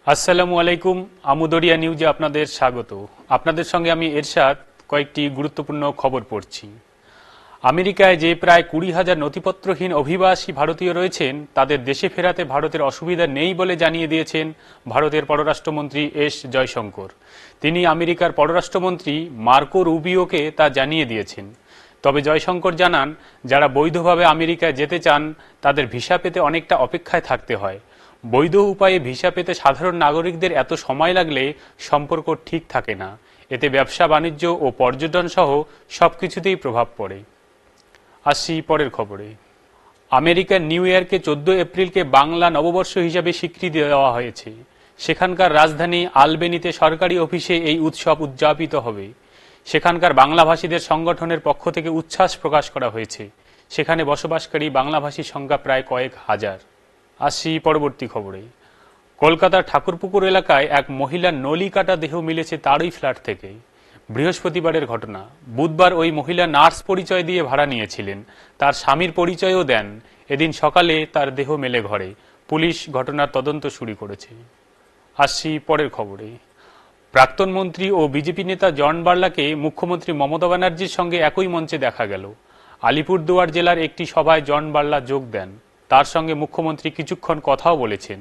আসসালামু আলাইকুম। আমুদরিয়া নিউজে আপনাদের স্বাগত। আপনাদের সঙ্গে আমি এরশাদ কয়েকটি গুরুত্বপূর্ণ খবর পড়ছি। আমেরিকায় যে প্রায় 20,000 নথিপত্রহীন অভিবাসী ভারতীয় রয়েছেন তাদের দেশে ফেরাতে ভারতের অসুবিধা নেই বলে জানিয়ে দিয়েছেন ভারতের পররাষ্ট্রমন্ত্রী এস জয়শঙ্কর। তিনি আমেরিকার পররাষ্ট্রমন্ত্রী মার্কো রুবিওকে তা জানিয়ে দিয়েছেন। তবে জয়শঙ্কর জানান, যারা বৈধভাবে আমেরিকায় যেতে চান তাদের ভিসা পেতে অনেকটা অপেক্ষায় থাকতে হয়। বৈধ উপায়ে ভিসা পেতে সাধারণ নাগরিকদের এত সময় লাগলে সম্পর্ক ঠিক থাকে না। এতে ব্যবসা বাণিজ্য ও পর্যটন সহ সবকিছুতেই প্রভাব পড়ে। আসি পরের খবরে। আমেরিকার নিউ ইয়র্কে 14 এপ্রিলকে বাংলা নববর্ষ হিসাবে স্বীকৃতি দেওয়া হয়েছে। সেখানকার রাজধানী আলবেনিতে সরকারি অফিসে এই উৎসব উদযাপিত হবে। সেখানকার বাংলাভাষীদের সংগঠনের পক্ষ থেকে উচ্ছ্বাস প্রকাশ করা হয়েছে। সেখানে বসবাসকারী বাংলাভাষীর সংখ্যা প্রায় কয়েক হাজার। আসি পরবর্তী খবরে। কলকাতার ঠাকুরপুকুর এলাকায় এক মহিলার নলি কাটা দেহ মিলেছে তারই ফ্ল্যাট থেকে। বৃহস্পতিবারের ঘটনা। বুধবার ওই মহিলা নার্স পরিচয় দিয়ে ভাড়া নিয়েছিলেন। তার স্বামীর পরিচয়ও দেন। এদিন সকালে তার দেহ মেলে ঘরে। পুলিশ ঘটনার তদন্ত শুরু করেছে। আসি পরের খবরে। প্রাক্তন মন্ত্রী ও বিজেপি নেতা জন বার্লাকে মুখ্যমন্ত্রী মমতা ব্যানার্জির সঙ্গে একই মঞ্চে দেখা গেল। আলিপুরদুয়ার জেলার একটি সভায় জন বার্লা যোগ দেন। তার সঙ্গে মুখ্যমন্ত্রী কিছুক্ষণ কথাও বলেছেন।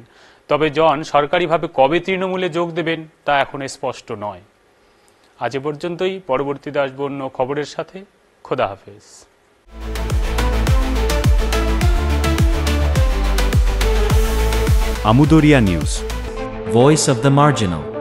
তবে জন সরকারিভাবে কবে তৃণমূলে যোগ দেবেন তা এখন স্পষ্ট নয়। আজ পর্যন্তই। পরবর্তীতে আসবো অন্য খবরের সাথে। খোদা হাফেজ। Amudoria News, Voice of the Marginal.